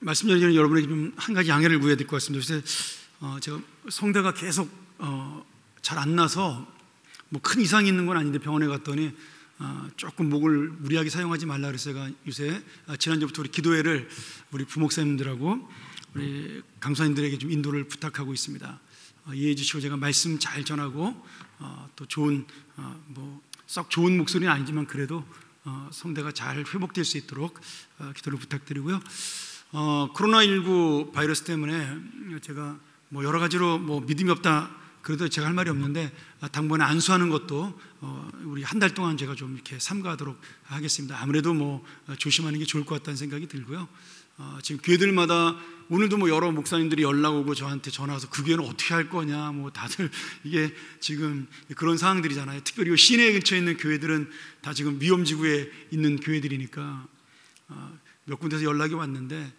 말씀 전에 여러분에게 좀 한 가지 양해를 구해야 될 것 같습니다. 그래서 제가 성대가 계속 잘 안 나서 뭐 큰 이상이 있는 건 아닌데 병원에 갔더니 조금 목을 무리하게 사용하지 말라 그래서 제가 요새 지난주부터 우리 기도회를 우리 부목사님들하고 우리 강사님들에게 좀 인도를 부탁하고 있습니다. 이해해 주시고 제가 말씀 잘 전하고 또 좋은 뭐 썩 좋은 목소리는 아니지만 그래도 성대가 잘 회복될 수 있도록 기도를 부탁드리고요. 코로나19 바이러스 때문에 제가 뭐 여러 가지로 뭐 믿음이 없다 그래도 제가 할 말이 없는데 당분간 안수하는 것도 우리 한 달 동안 제가 좀 이렇게 삼가하도록 하겠습니다. 아무래도 뭐 조심하는 게 좋을 것 같다는 생각이 들고요. 지금 교회들마다 오늘도 뭐 여러 목사님들이 연락 오고 저한테 전화 와서 그 교회는 어떻게 할 거냐 뭐 다들 이게 지금 그런 상황들이잖아요. 특별히 시내 근처에 있는 교회들은 다 지금 위험지구에 있는 교회들이니까 몇 군데서 연락이 왔는데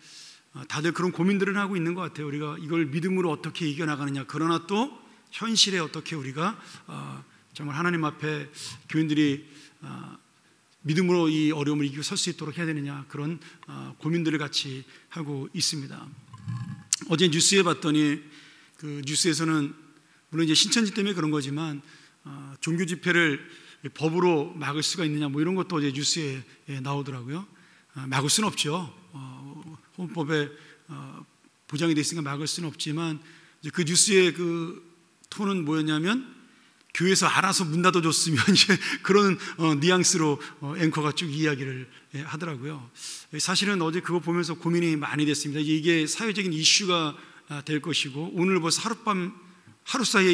다들 그런 고민들을 하고 있는 것 같아요. 우리가 이걸 믿음으로 어떻게 이겨나가느냐, 그러나 또 현실에 어떻게 우리가 정말 하나님 앞에 교인들이 믿음으로 이 어려움을 이기고 설 수 있도록 해야 되느냐, 그런 고민들을 같이 하고 있습니다. 어제 뉴스에 봤더니 그 뉴스에서는 물론 이제 신천지 때문에 그런 거지만 종교 집회를 법으로 막을 수가 있느냐 뭐 이런 것도 어제 뉴스에 나오더라고요. 막을 수는 없죠. 헌법에 보장이 되어 있으니까 막을 수는 없지만 이제 그 뉴스의 그 톤은 뭐였냐면 교회에서 알아서 문 닫아줬으면 이제 그런 뉘앙스로 앵커가 쭉 이야기를 하더라고요. 사실은 어제 그거 보면서 고민이 많이 됐습니다. 이게 사회적인 이슈가 될 것이고 오늘 벌써 하룻밤 하루 사이에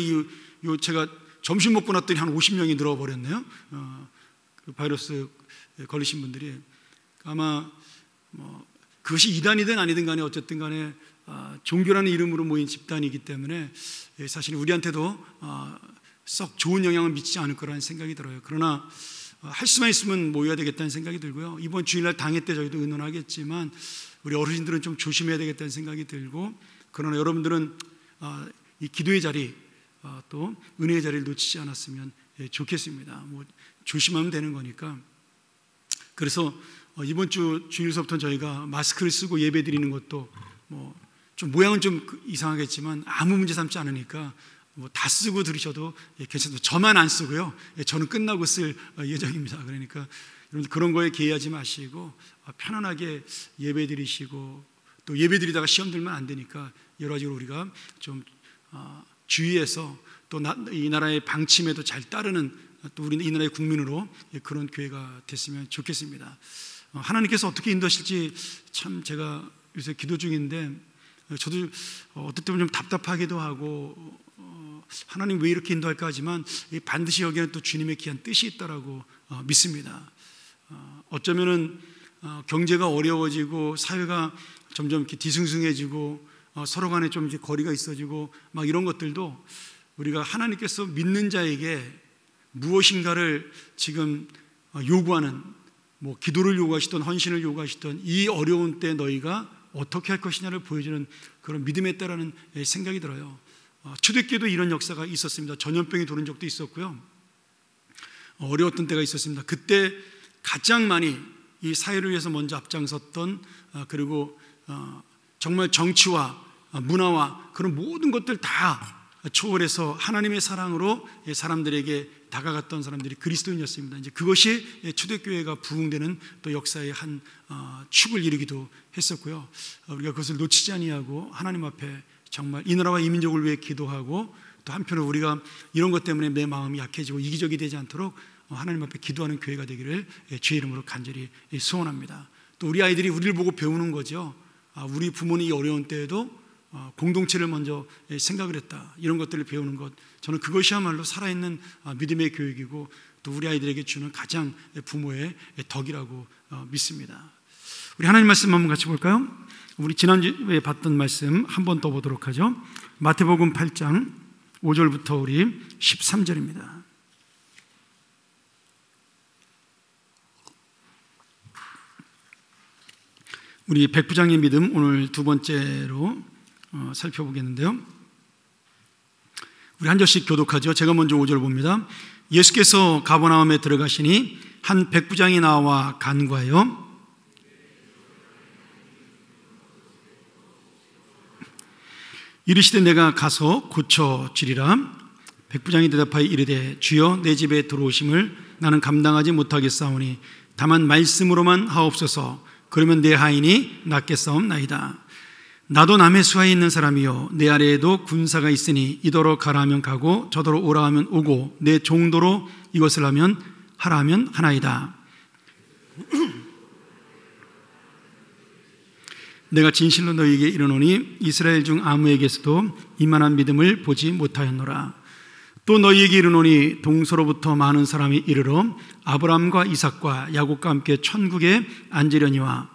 제가 점심 먹고 났더니 한 50명이 늘어버렸네요. 그 바이러스 걸리신 분들이 아마 뭐 그것이 이단이든 아니든 간에 어쨌든 간에 종교라는 이름으로 모인 집단이기 때문에 사실 우리한테도 썩 좋은 영향을 미치지 않을 거라는 생각이 들어요. 그러나 할 수만 있으면 모여야 되겠다는 생각이 들고요. 이번 주일날 당회 때 저희도 의논하겠지만 우리 어르신들은 좀 조심해야 되겠다는 생각이 들고, 그러나 여러분들은 이 기도의 자리 또 은혜의 자리를 놓치지 않았으면 좋겠습니다. 뭐 조심하면 되는 거니까. 그래서 이번 주 주일서부터 저희가 마스크를 쓰고 예배 드리는 것도 뭐 좀 모양은 좀 이상하겠지만 아무 문제 삼지 않으니까 뭐 다 쓰고 들으셔도 괜찮습니다. 저만 안 쓰고요. 저는 끝나고 쓸 예정입니다. 그러니까 여러분들 그런 거에 개의하지 마시고 편안하게 예배 드리시고, 또 예배 드리다가 시험 들면 안 되니까 여러 가지로 우리가 좀 주의해서 또 이 나라의 방침에도 잘 따르는 또 우리는 이 나라의 국민으로 그런 교회가 됐으면 좋겠습니다. 하나님께서 어떻게 인도하실지 참 제가 요새 기도 중인데 저도 어떨 때는 좀 답답하기도 하고 하나님 왜 이렇게 인도할까 하지만 반드시 여기에는 또 주님의 귀한 뜻이 있다라고 믿습니다. 어쩌면은 경제가 어려워지고 사회가 점점 이렇게 뒤숭숭해지고 서로 간에 좀 이제 거리가 있어지고 막 이런 것들도 우리가 하나님께서 믿는 자에게 무엇인가를 지금 요구하는, 뭐 기도를 요구하시던 헌신을 요구하시던 이 어려운 때 너희가 어떻게 할 것이냐를 보여주는 그런 믿음에 따르는 생각이 들어요. 초대교회도 이런 역사가 있었습니다. 전염병이 도는 적도 있었고요. 어려웠던 때가 있었습니다. 그때 가장 많이 이 사회를 위해서 먼저 앞장섰던, 그리고 정말 정치와 문화와 그런 모든 것들 다 초월해서 하나님의 사랑으로 사람들에게 다가갔던 사람들이 그리스도인이었습니다. 이제 그것이 초대교회가 부흥되는 또 역사의 한 축을 이루기도 했었고요. 우리가 그것을 놓치지 아니하고 하나님 앞에 정말 이 나라와 이 민족을 위해 기도하고, 또 한편으로 우리가 이런 것 때문에 내 마음이 약해지고 이기적이 되지 않도록 하나님 앞에 기도하는 교회가 되기를 주의 이름으로 간절히 소원합니다. 또 우리 아이들이 우리를 보고 배우는 거죠. 우리 부모는 이 어려운 때에도 공동체를 먼저 생각을 했다, 이런 것들을 배우는 것, 저는 그것이야말로 살아있는 믿음의 교육이고 또 우리 아이들에게 주는 가장 부모의 덕이라고 믿습니다. 우리 하나님 말씀 한번 같이 볼까요? 우리 지난주에 봤던 말씀 한 번 더 보도록 하죠. 마태복음 8장 5절부터 우리 13절입니다. 우리 백부장의 믿음 오늘 두 번째로 살펴보겠는데요. 우리 한 절씩 교독하죠. 제가 먼저 5절 봅니다. 예수께서 가버나움에 들어가시니 한 백부장이 나와 간구하여 이르시되 내가 가서 고쳐주리라. 백부장이 대답하여 이르되 주여 내 집에 들어오심을 나는 감당하지 못하겠사오니 다만 말씀으로만 하옵소서. 그러면 내 하인이 낫겠사옵나이다. 나도 남의 수하에 있는 사람이요 내 아래에도 군사가 있으니 이더러 가라 하면 가고 저더러 오라 하면 오고 내 종도로 이것을 하면 하라 하면 하나이다. 내가 진실로 너희에게 이르노니 이스라엘 중 아무에게서도 이만한 믿음을 보지 못하였노라. 또 너희에게 이르노니 동서로부터 많은 사람이 이르러 아브라함과 이삭과 야곱과 함께 천국에 앉으려니와.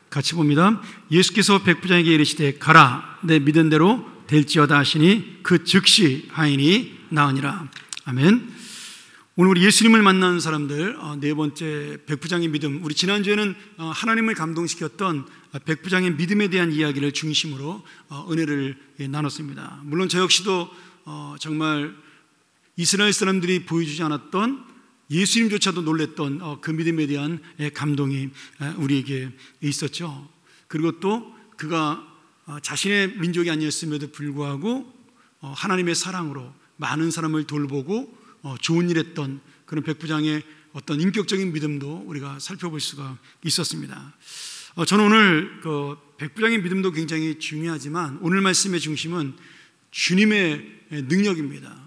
같이 봅니다. 예수께서 백부장에게 이르시되 가라 내 믿은 대로 될지어다 하시니 그 즉시 하인이 나으니라. 아멘. 오늘 우리 예수님을 만난 사람들 네 번째 백부장의 믿음. 우리 지난주에는 하나님을 감동시켰던 백부장의 믿음에 대한 이야기를 중심으로 은혜를 나눴습니다. 물론 저 역시도 정말 이스라엘 사람들이 보여주지 않았던 예수님조차도 놀랬던 그 믿음에 대한 감동이 우리에게 있었죠. 그리고 또 그가 자신의 민족이 아니었음에도 불구하고 하나님의 사랑으로 많은 사람을 돌보고 좋은 일 했던 그런 백부장의 어떤 인격적인 믿음도 우리가 살펴볼 수가 있었습니다. 저는 오늘 그 백부장의 믿음도 굉장히 중요하지만 오늘 말씀의 중심은 주님의 능력입니다.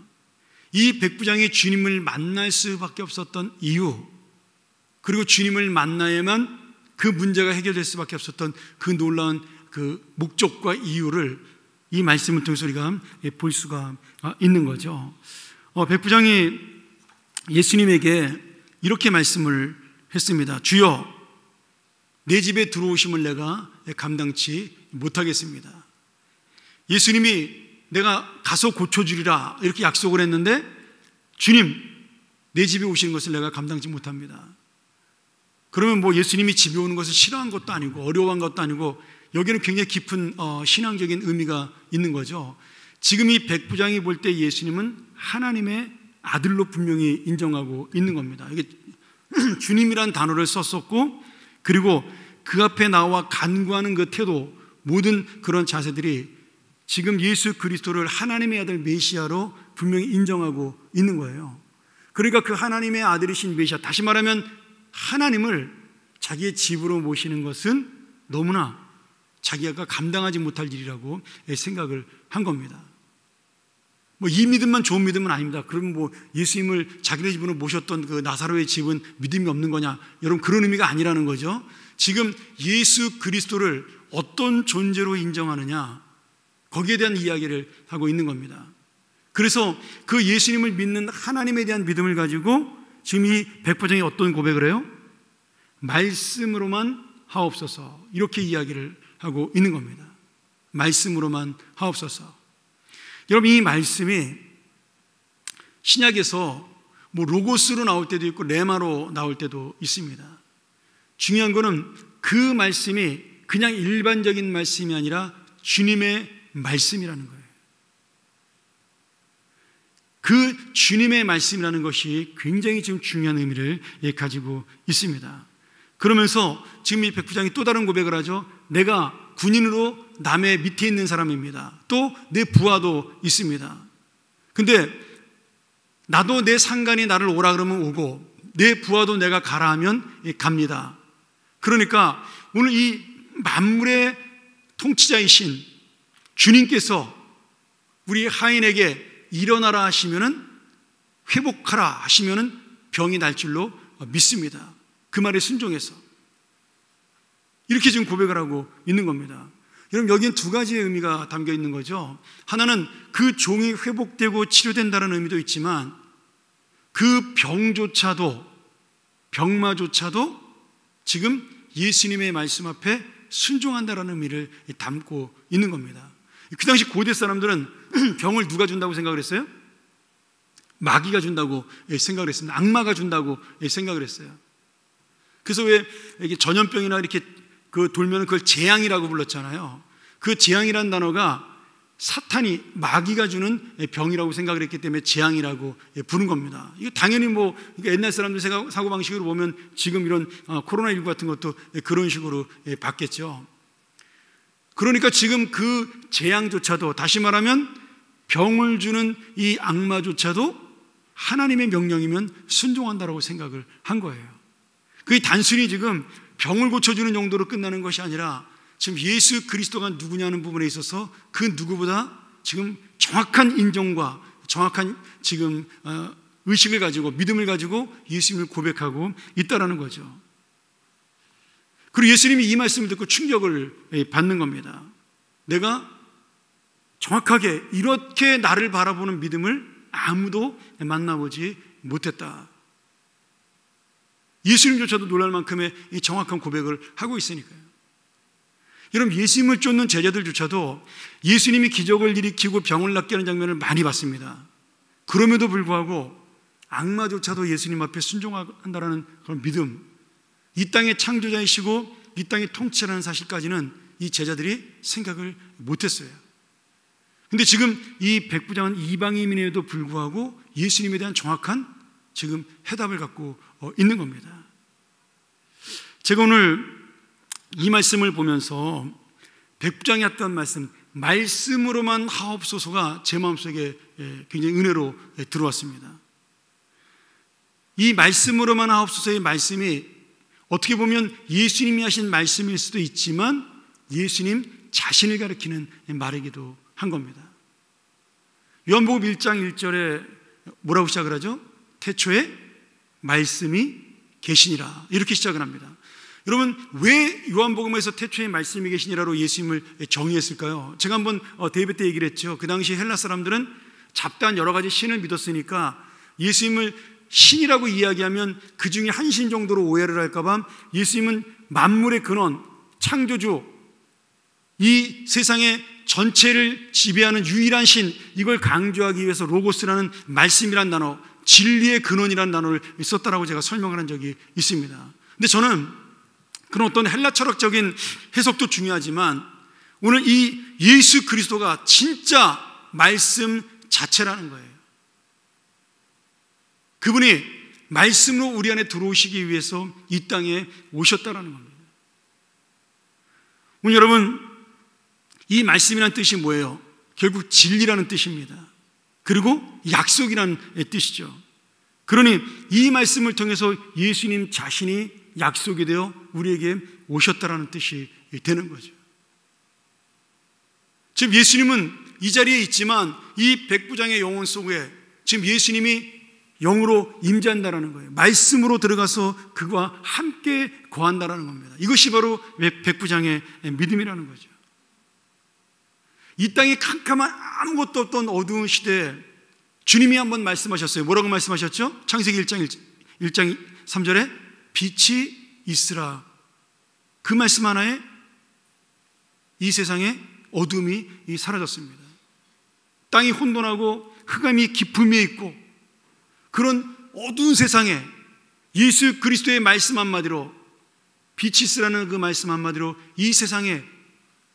이 백부장이 주님을 만날 수밖에 없었던 이유, 그리고 주님을 만나야만 그 문제가 해결될 수밖에 없었던 그 놀라운 그 목적과 이유를 이 말씀을 통해서 우리가 볼 수가 있는 거죠. 백부장이 예수님에게 이렇게 말씀을 했습니다. 주여 내 집에 들어오심을 내가 감당치 못하겠습니다. 예수님이 내가 가서 고쳐주리라 이렇게 약속을 했는데 주님 내 집에 오시는 것을 내가 감당치 못합니다. 그러면 뭐 예수님이 집에 오는 것을 싫어한 것도 아니고 어려워한 것도 아니고 여기는 굉장히 깊은 신앙적인 의미가 있는 거죠. 지금 이 백부장이 볼 때 예수님은 하나님의 아들로 분명히 인정하고 있는 겁니다. 이게 주님이란 단어를 썼었고 그리고 그 앞에 나와 간구하는 그 태도, 모든 그런 자세들이 지금 예수 그리스도를 하나님의 아들 메시아로 분명히 인정하고 있는 거예요. 그러니까 그 하나님의 아들이신 메시아, 다시 말하면 하나님을 자기의 집으로 모시는 것은 너무나 자기가 감당하지 못할 일이라고 생각을 한 겁니다. 뭐 이 믿음만 좋은 믿음은 아닙니다. 그러면 뭐 예수님을 자기네 집으로 모셨던 그 나사로의 집은 믿음이 없는 거냐? 여러분 그런 의미가 아니라는 거죠. 지금 예수 그리스도를 어떤 존재로 인정하느냐, 거기에 대한 이야기를 하고 있는 겁니다. 그래서 그 예수님을 믿는 하나님에 대한 믿음을 가지고 지금 이 백부장이 어떤 고백을 해요? 말씀으로만 하옵소서, 이렇게 이야기를 하고 있는 겁니다. 말씀으로만 하옵소서. 여러분 이 말씀이 신약에서 뭐 로고스로 나올 때도 있고 레마로 나올 때도 있습니다. 중요한 거는 그 말씀이 그냥 일반적인 말씀이 아니라 주님의 말씀이라는 거예요. 그 주님의 말씀이라는 것이 굉장히 지금 중요한 의미를 가지고 있습니다. 그러면서 지금 이 백부장이 또 다른 고백을 하죠. 내가 군인으로 남의 밑에 있는 사람입니다. 또 내 부하도 있습니다. 근데 나도 내 상관이 나를 오라 그러면 오고 내 부하도 내가 가라 하면 갑니다. 그러니까 오늘 이 만물의 통치자이신 주님께서 우리 하인에게 일어나라 하시면은, 회복하라 하시면은 병이 날 줄로 믿습니다. 그 말에 순종해서 이렇게 지금 고백을 하고 있는 겁니다. 여러분 여기엔 두 가지의 의미가 담겨 있는 거죠. 하나는 그 종이 회복되고 치료된다는 의미도 있지만 그 병마조차도 지금 예수님의 말씀 앞에 순종한다는 의미를 담고 있는 겁니다. 그 당시 고대 사람들은 병을 누가 준다고 생각을 했어요? 마귀가 준다고 생각을 했습니다. 악마가 준다고 생각을 했어요. 그래서 왜 이게 전염병이나 이렇게 그 돌면 그걸 재앙이라고 불렀잖아요. 그 재앙이라는 단어가 사탄이, 마귀가 주는 병이라고 생각을 했기 때문에 재앙이라고 부른 겁니다. 이거 당연히 뭐 옛날 사람들 사고방식으로 보면 지금 이런 코로나19 같은 것도 그런 식으로 봤겠죠. 그러니까 지금 그 재앙조차도, 다시 말하면 병을 주는 이 악마조차도 하나님의 명령이면 순종한다라고 생각을 한 거예요. 그게 단순히 지금 병을 고쳐주는 정도로 끝나는 것이 아니라 지금 예수 그리스도가 누구냐는 부분에 있어서 그 누구보다 지금 정확한 인정과 정확한 지금 의식을 가지고, 믿음을 가지고 예수님을 고백하고 있다라는 거죠. 그리고 예수님이 이 말씀을 듣고 충격을 받는 겁니다. 내가 정확하게 이렇게 나를 바라보는 믿음을 아무도 만나보지 못했다. 예수님조차도 놀랄 만큼의 이 정확한 고백을 하고 있으니까요. 여러분, 예수님을 쫓는 제자들조차도 예수님이 기적을 일으키고 병을 낫게 하는 장면을 많이 봤습니다. 그럼에도 불구하고 악마조차도 예수님 앞에 순종한다는 그런 믿음, 이 땅의 창조자이시고 이 땅의 통치라는 사실까지는 이 제자들이 생각을 못했어요. 근데 지금 이 백부장은 이방인임에도 불구하고 예수님에 대한 정확한 지금 해답을 갖고 있는 겁니다. 제가 오늘 이 말씀을 보면서 백부장이 했던 말씀으로만 하옵소서가 제 마음속에 굉장히 은혜로 들어왔습니다. 이 말씀으로만 하옵소서의 말씀이 어떻게 보면 예수님이 하신 말씀일 수도 있지만 예수님 자신을 가리키는 말이기도 한 겁니다. 요한복음 1장 1절에 뭐라고 시작을 하죠? 태초에 말씀이 계시니라, 이렇게 시작을 합니다. 여러분, 왜 요한복음에서 태초에 말씀이 계시니라로 예수님을 정의했을까요? 제가 한번 대회 때 얘기를 했죠. 그 당시 헬라 사람들은 잡다한 여러 가지 신을 믿었으니까 예수님을 신이라고 이야기하면 그 중에 한 신 정도로 오해를 할까봐 예수님은 만물의 근원, 창조주, 이 세상의 전체를 지배하는 유일한 신, 이걸 강조하기 위해서 로고스라는 말씀이란 단어, 진리의 근원이라는 단어를 썼다라고 제가 설명을 한 적이 있습니다. 근데 저는 그런 어떤 헬라 철학적인 해석도 중요하지만 오늘 이 예수 그리스도가 진짜 말씀 자체라는 거예요. 그분이 말씀으로 우리 안에 들어오시기 위해서 이 땅에 오셨다라는 겁니다. 오늘 여러분, 이 말씀이라는 뜻이 뭐예요? 결국 진리라는 뜻입니다. 그리고 약속이라는 뜻이죠. 그러니 이 말씀을 통해서 예수님 자신이 약속이 되어 우리에게 오셨다라는 뜻이 되는 거죠. 지금 예수님은 이 자리에 있지만 이 백부장의 영혼 속에 지금 예수님이 영으로 임재한다라는 거예요. 말씀으로 들어가서 그와 함께 거한다라는 겁니다. 이것이 바로 백부장의 믿음이라는 거죠. 이 땅에 캄캄한 아무것도 없던 어두운 시대에 주님이 한번 말씀하셨어요. 뭐라고 말씀하셨죠? 창세기 1장 3절에 빛이 있으라. 그 말씀 하나에 이 세상에 어둠이 사라졌습니다. 땅이 혼돈하고 흑암이 깊음 위에 있고 그런 어두운 세상에 예수 그리스도의 말씀 한마디로, 빛이 있으라는 그 말씀 한마디로 이 세상에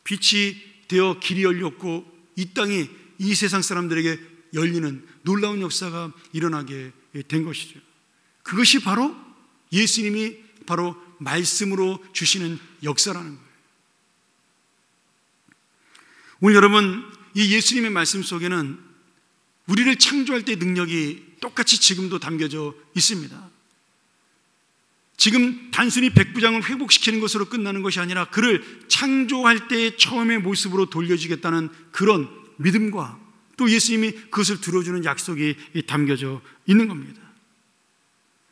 빛이 되어 길이 열렸고 이 땅이 이 세상 사람들에게 열리는 놀라운 역사가 일어나게 된 것이죠. 그것이 바로 예수님이 바로 말씀으로 주시는 역사라는 거예요. 오늘 여러분, 이 예수님의 말씀 속에는 우리를 창조할 때의 능력이 똑같이 지금도 담겨져 있습니다. 지금 단순히 백부장을 회복시키는 것으로 끝나는 것이 아니라 그를 창조할 때의 처음의 모습으로 돌려주겠다는 그런 믿음과 또 예수님이 그것을 들어주는 약속이 담겨져 있는 겁니다.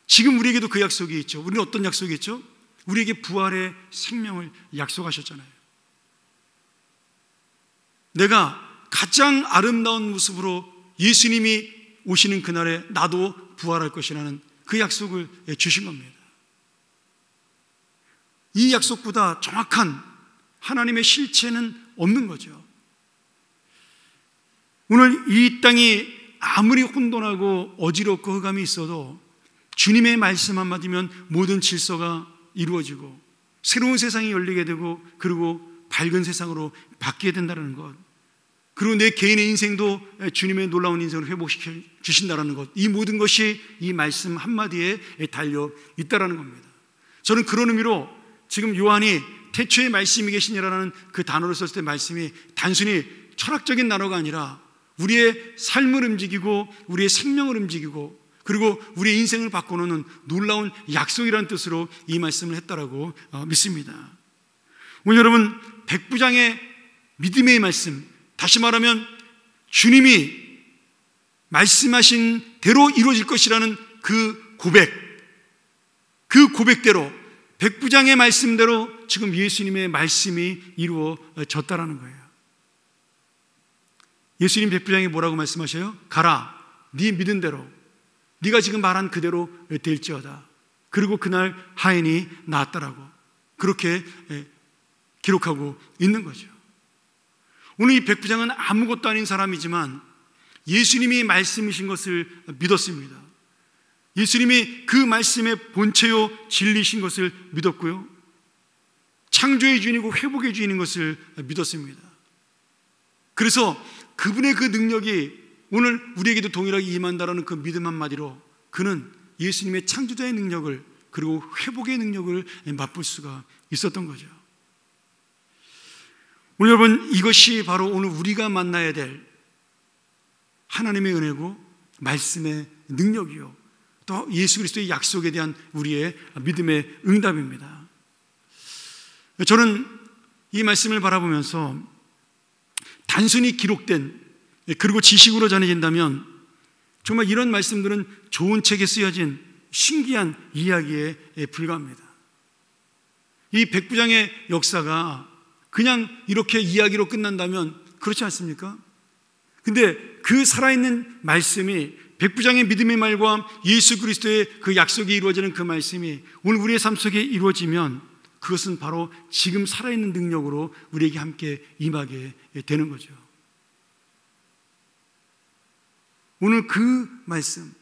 지금 우리에게도 그 약속이 있죠. 우리는 어떤 약속이 있죠? 우리에게 부활의 생명을 약속하셨잖아요. 내가 가장 아름다운 모습으로 예수님이 오시는 그날에 나도 부활할 것이라는 그 약속을 주신 겁니다. 이 약속보다 정확한 하나님의 실체는 없는 거죠. 오늘 이 땅이 아무리 혼돈하고 어지럽고 흑암이 있어도 주님의 말씀 한마디면 모든 질서가 이루어지고 새로운 세상이 열리게 되고 그리고 밝은 세상으로 바뀌게 된다는 것, 그리고 내 개인의 인생도 주님의 놀라운 인생을 회복시켜 주신다는 것, 이 모든 것이 이 말씀 한마디에 달려 있다는 겁니다. 저는 그런 의미로 지금 요한이 태초에 말씀이 계시니라는 그 단어를 썼을 때 말씀이 단순히 철학적인 단어가 아니라 우리의 삶을 움직이고 우리의 생명을 움직이고 그리고 우리의 인생을 바꿔놓는 놀라운 약속이라는 뜻으로 이 말씀을 했다라고 믿습니다. 오늘 여러분, 백부장의 믿음의 말씀, 다시 말하면 주님이 말씀하신 대로 이루어질 것이라는 그 고백대로 백부장의 말씀대로 지금 예수님의 말씀이 이루어졌다라는 거예요. 예수님 백부장이 뭐라고 말씀하셔요? 가라, 네 믿은 대로, 네가 지금 말한 그대로 될지어다. 그리고 그날 하인이 나았다라고 그렇게 기록하고 있는 거죠. 오늘 이 백부장은 아무것도 아닌 사람이지만 예수님이 말씀이신 것을 믿었습니다. 예수님이 그 말씀의 본체요 진리신 것을 믿었고요, 창조의 주인이고 회복의 주인인 것을 믿었습니다. 그래서 그분의 그 능력이 오늘 우리에게도 동일하게 임한다라는 그 믿음 한마디로 그는 예수님의 창조자의 능력을 그리고 회복의 능력을 맛볼 수가 있었던 거죠. 오늘 여러분, 이것이 바로 오늘 우리가 만나야 될 하나님의 은혜고 말씀의 능력이요, 또 예수 그리스도의 약속에 대한 우리의 믿음의 응답입니다. 저는 이 말씀을 바라보면서 단순히 기록된 그리고 지식으로 전해진다면 정말 이런 말씀들은 좋은 책에 쓰여진 신기한 이야기에 불과합니다. 이 백부장의 역사가 그냥 이렇게 이야기로 끝난다면 그렇지 않습니까? 근데 그 살아있는 말씀이, 백부장의 믿음의 말과 예수 그리스도의 그 약속이 이루어지는 그 말씀이 오늘 우리의 삶 속에 이루어지면 그것은 바로 지금 살아있는 능력으로 우리에게 함께 임하게 되는 거죠. 오늘 그 말씀,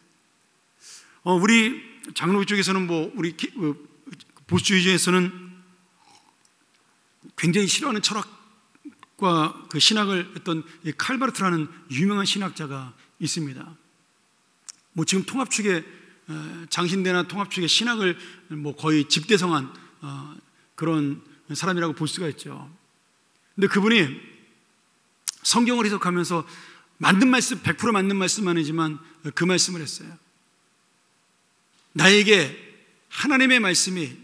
우리 장로교 쪽에서는 우리 보수주의에서는 굉장히 싫어하는 철학과 그 신학을 했던 칼바르트라는 유명한 신학자가 있습니다. 지금 통합 측의 장신대나 통합 측의 신학을 거의 집대성한 그런 사람이라고 볼 수가 있죠. 근데 그분이 성경을 해석하면서 만든 말씀, 100% 맞는 말씀 아니지만 그 말씀을 했어요. 나에게 하나님의 말씀이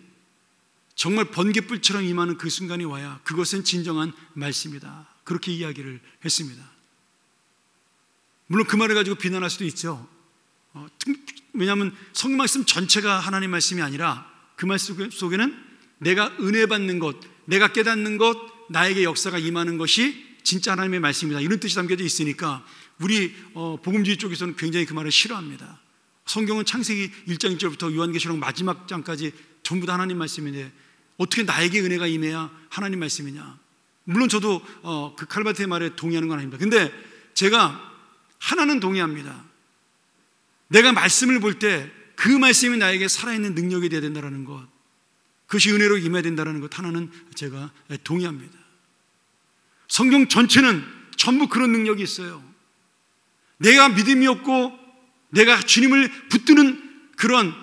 정말 번갯불처럼 임하는 그 순간이 와야 그것은 진정한 말씀이다. 그렇게 이야기를 했습니다. 물론 그 말을 가지고 비난할 수도 있죠. 왜냐하면 성경 말씀 전체가 하나님 말씀이 아니라 그 말씀 속에는 내가 은혜 받는 것, 내가 깨닫는 것, 나에게 역사가 임하는 것이 진짜 하나님의 말씀이다, 이런 뜻이 담겨져 있으니까 우리 복음주의 쪽에서는 굉장히 그 말을 싫어합니다. 성경은 창세기 1장 1절부터 요한계시록 마지막 장까지 전부 다 하나님 말씀인데 어떻게 나에게 은혜가 임해야 하나님 말씀이냐. 물론 저도 그 칼바르트의 말에 동의하는 건 아닙니다. 근데 제가 하나는 동의합니다. 내가 말씀을 볼 때 그 말씀이 나에게 살아있는 능력이 되어야 된다는 것, 그것이 은혜로 임해야 된다는 것 하나는 제가 동의합니다. 성경 전체는 전부 그런 능력이 있어요. 내가 믿음이 없고 내가 주님을 붙드는 그런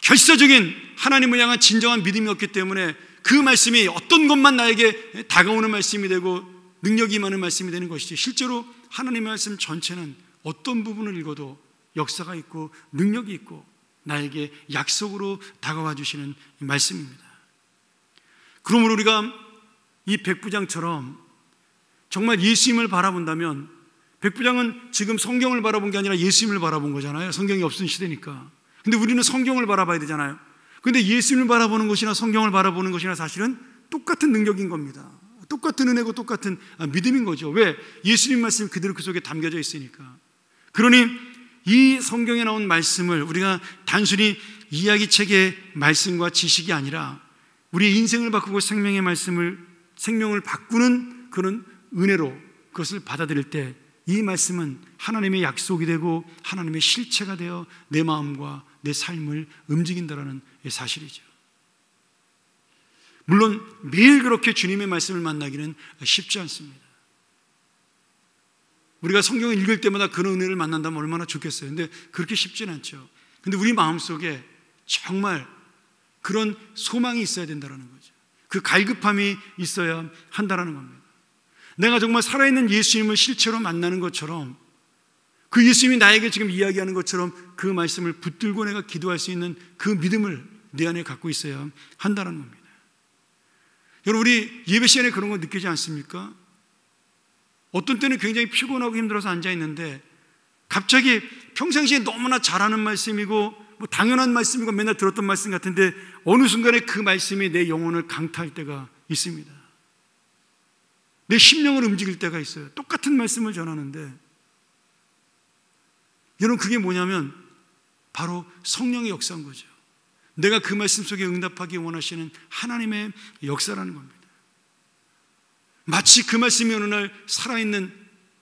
결사적인 하나님을 향한 진정한 믿음이 없기 때문에 그 말씀이 어떤 것만 나에게 다가오는 말씀이 되고 능력이 임하는 말씀이 되는 것이지, 실제로 하나님의 말씀 전체는 어떤 부분을 읽어도 역사가 있고 능력이 있고 나에게 약속으로 다가와 주시는 말씀입니다. 그러므로 우리가 이 백부장처럼 정말 예수님을 바라본다면, 백부장은 지금 성경을 바라본 게 아니라 예수님을 바라본 거잖아요. 성경이 없는 시대니까. 근데 우리는 성경을 바라봐야 되잖아요. 근데 예수님을 바라보는 것이나 성경을 바라보는 것이나 사실은 똑같은 능력인 겁니다. 똑같은 은혜고 똑같은 믿음인 거죠. 왜? 예수님 말씀이 그대로 그 속에 담겨져 있으니까. 그러니 이 성경에 나온 말씀을 우리가 단순히 이야기책의 말씀과 지식이 아니라 우리의 인생을 바꾸고 생명의 말씀을, 생명을 바꾸는 그런 은혜로 그것을 받아들일 때 이 말씀은 하나님의 약속이 되고 하나님의 실체가 되어 내 마음과 내 삶을 움직인다는 사실이죠. 물론 매일 그렇게 주님의 말씀을 만나기는 쉽지 않습니다. 우리가 성경을 읽을 때마다 그런 은혜를 만난다면 얼마나 좋겠어요. 근데 그렇게 쉽진 않죠. 근데 우리 마음속에 정말 그런 소망이 있어야 된다는 거죠. 그 갈급함이 있어야 한다는 겁니다. 내가 정말 살아있는 예수님을 실제로 만나는 것처럼, 그 예수님이 나에게 지금 이야기하는 것처럼 그 말씀을 붙들고 내가 기도할 수 있는 그 믿음을 내 안에 갖고 있어야 한다는 겁니다. 여러분, 우리 예배 시간에 그런 거 느끼지 않습니까? 어떤 때는 굉장히 피곤하고 힘들어서 앉아있는데 갑자기 평상시에 너무나 잘하는 말씀이고 뭐 당연한 말씀이고 맨날 들었던 말씀 같은데 어느 순간에 그 말씀이 내 영혼을 강타할 때가 있습니다. 내 심령을 움직일 때가 있어요. 똑같은 말씀을 전하는데, 여러분, 그게 뭐냐면 바로 성령의 역사인 거죠. 내가 그 말씀 속에 응답하기 원하시는 하나님의 역사라는 겁니다. 마치 그 말씀이 어느 날 살아있는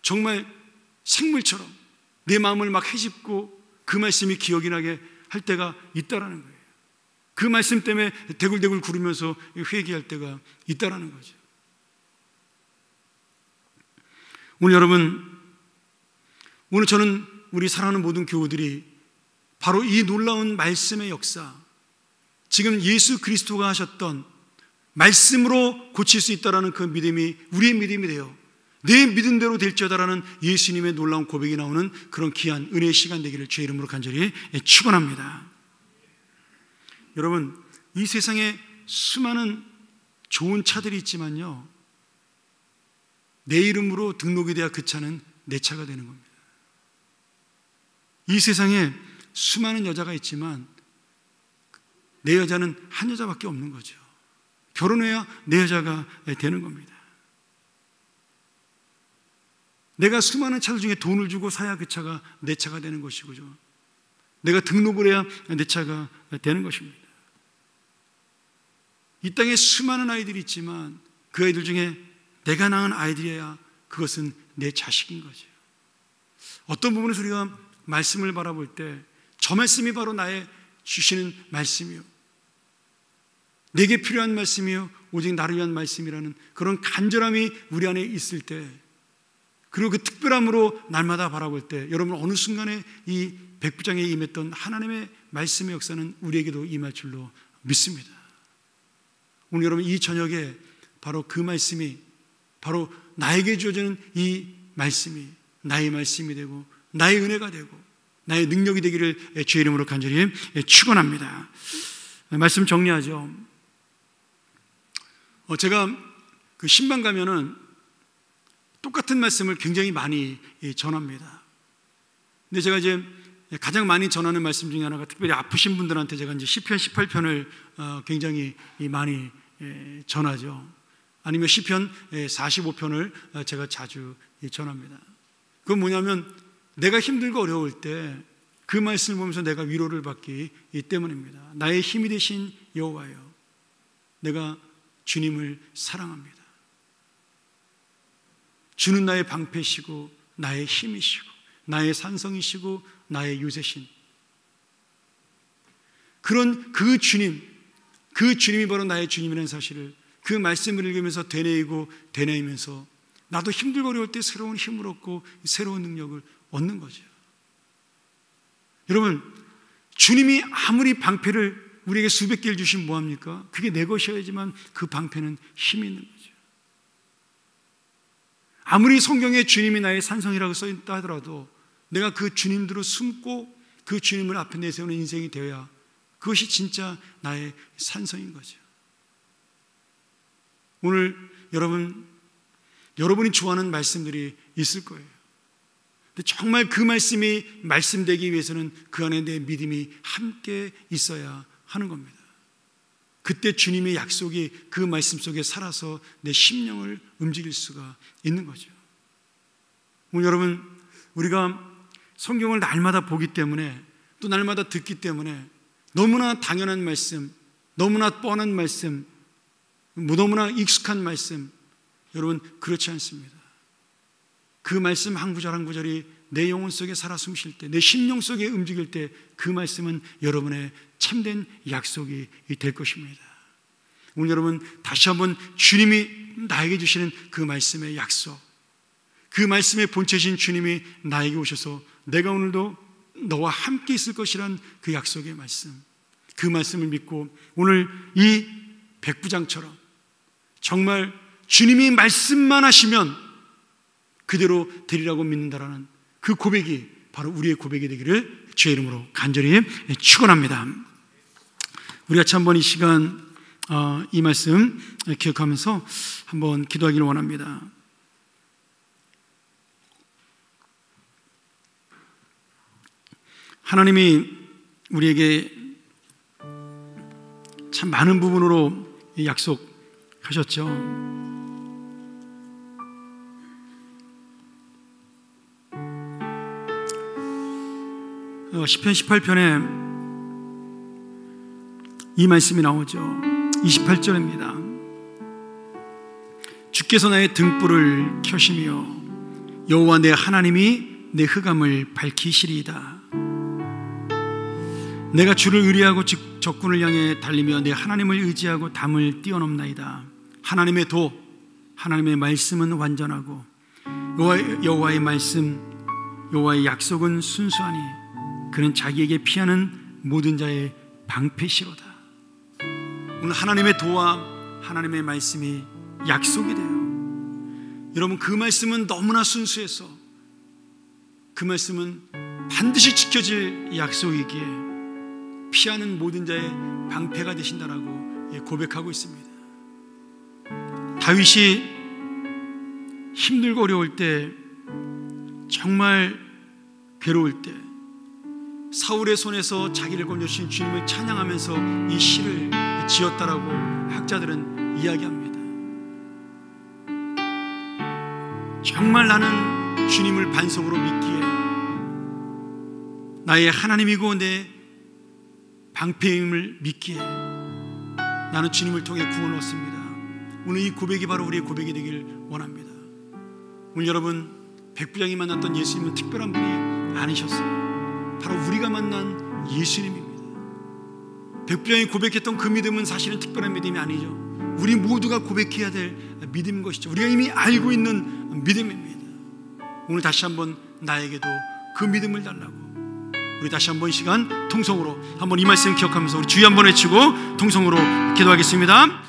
정말 생물처럼 내 마음을 막 헤집고 그 말씀이 기억이 나게 할 때가 있다라는 거예요. 그 말씀 때문에 대굴대굴 구르면서 회개할 때가 있다라는 거죠. 오늘 여러분, 오늘 저는 우리 사랑하는 모든 교우들이 바로 이 놀라운 말씀의 역사, 지금 예수 그리스도가 하셨던 말씀으로 고칠 수 있다는 그 믿음이 우리의 믿음이 되어 내 믿음대로 될지어다라는 예수님의 놀라운 고백이 나오는 그런 귀한 은혜의 시간 되기를 주의 이름으로 간절히 축원합니다. 여러분, 이 세상에 수많은 좋은 차들이 있지만요, 내 이름으로 등록이 돼야 그 차는 내 차가 되는 겁니다. 이 세상에 수많은 여자가 있지만 내 여자는 한 여자밖에 없는 거죠. 결혼해야 내 여자가 되는 겁니다. 내가 수많은 차들 중에 돈을 주고 사야 그 차가 내 차가 되는 것이고, 내가 등록을 해야 내 차가 되는 것입니다. 이 땅에 수많은 아이들이 있지만 그 아이들 중에 내가 낳은 아이들이어야 그것은 내 자식인 거죠. 어떤 부분에서 우리가 말씀을 바라볼 때 저 말씀이 바로 나의 주시는 말씀이요, 내게 필요한 말씀이요, 오직 나를 위한 말씀이라는 그런 간절함이 우리 안에 있을 때, 그리고 그 특별함으로 날마다 바라볼 때, 여러분, 어느 순간에 이 백부장에 임했던 하나님의 말씀의 역사는 우리에게도 임할 줄로 믿습니다. 오늘 여러분, 이 저녁에 바로 그 말씀이, 바로 나에게 주어지는 이 말씀이 나의 말씀이 되고 나의 은혜가 되고 나의 능력이 되기를 주의 이름으로 간절히 축원합니다. 말씀 정리하죠. 제가 그 신방 가면은 똑같은 말씀을 굉장히 많이 전합니다. 근데 제가 이제 가장 많이 전하는 말씀 중에 하나가, 특별히 아프신 분들한테 제가 이제 시편 18편을 굉장히 많이 전하죠. 아니면 시편 45편을 제가 자주 전합니다. 그건 뭐냐면 내가 힘들고 어려울 때 그 말씀을 보면서 내가 위로를 받기 때문입니다. 나의 힘이 되신 여호와여, 내가 주님을 사랑합니다. 주는 나의 방패시고 나의 힘이시고 나의 산성이시고 나의 요새신, 그런 그 주님이 바로 나의 주님이라는 사실을 그 말씀을 읽으면서 되뇌이면서 나도 힘들고 어려울 때 새로운 힘을 얻고 새로운 능력을 얻는 거죠. 여러분, 주님이 아무리 방패를 우리에게 수백 개를 주시면 뭐합니까? 그게 내 것이어야지만 그 방패는 힘이 있는 거죠. 아무리 성경에 주님이 나의 산성이라고 써있다 하더라도 내가 그 주님대로 숨고 그 주님을 앞에 내세우는 인생이 되어야 그것이 진짜 나의 산성인 거죠. 오늘 여러분이 좋아하는 말씀들이 있을 거예요. 근데 정말 그 말씀이 말씀되기 위해서는 그 안에 내 믿음이 함께 있어야 하는 겁니다. 그때 주님의 약속이 그 말씀 속에 살아서 내 심령을 움직일 수가 있는 거죠. 오늘 여러분, 우리가 성경을 날마다 보기 때문에, 또 날마다 듣기 때문에 너무나 당연한 말씀, 너무나 뻔한 말씀, 너무나 익숙한 말씀, 여러분, 그렇지 않습니다. 그 말씀 한 구절 한 구절이 내 영혼 속에 살아 숨쉴 때, 내 심령 속에 움직일 때 그 말씀은 여러분의 참된 약속이 될 것입니다. 오늘 여러분, 다시 한번 주님이 나에게 주시는 그 말씀의 약속, 그 말씀의 본체신 주님이 나에게 오셔서 내가 오늘도 너와 함께 있을 것이란 그 약속의 말씀, 그 말씀을 믿고 오늘 이 백부장처럼 정말 주님이 말씀만 하시면 그대로 되리라고 믿는다라는 그 고백이 바로 우리의 고백이 되기를 주의 이름으로 간절히 축원합니다. 우리 같이 한번 이 시간 이 말씀 기억하면서 한번 기도하기를 원합니다. 하나님이 우리에게 참 많은 부분으로 약속하셨죠. 시편 18편에 이 말씀이 나오죠. 28절입니다. 주께서 나의 등불을 켜시며 여호와 내 하나님이 내 흑암을 밝히시리이다. 내가 주를 의뢰하고 적군을 향해 달리며 내 하나님을 의지하고 담을 뛰어넘나이다. 하나님의 도, 하나님의 말씀은 완전하고 여호와의 말씀, 여호와의 약속은 순수하니 그는 자기에게 피하는 모든 자의 방패시로다. 오늘 하나님의 도와 하나님의 말씀이 약속이 돼요. 여러분, 그 말씀은 너무나 순수해서 그 말씀은 반드시 지켜질 약속이기에 피하는 모든 자의 방패가 되신다라고 고백하고 있습니다. 다윗이 힘들고 어려울 때, 정말 괴로울 때 사울의 손에서 자기를 건져주신 주님을 찬양하면서 이 시를 지었다라고 학자들은 이야기합니다. 정말 나는 주님을 반석으로 믿기에 나의 하나님이고 내 방패임을 믿기에 나는 주님을 통해 구원을 얻습니다. 오늘 이 고백이 바로 우리의 고백이 되길 원합니다. 오늘 여러분, 백부장이 만났던 예수님은 특별한 분이 아니셨어요. 바로 우리가 만난 예수님입니다. 백부장이 고백했던 그 믿음은 사실은 특별한 믿음이 아니죠. 우리 모두가 고백해야 될 믿음인 것이죠. 우리가 이미 알고 있는 믿음입니다. 오늘 다시 한번 나에게도 그 믿음을 달라고, 우리 다시 한번 이 시간 통성으로 한번 이 말씀 기억하면서 우리 주여 한번 외치고 통성으로 기도하겠습니다.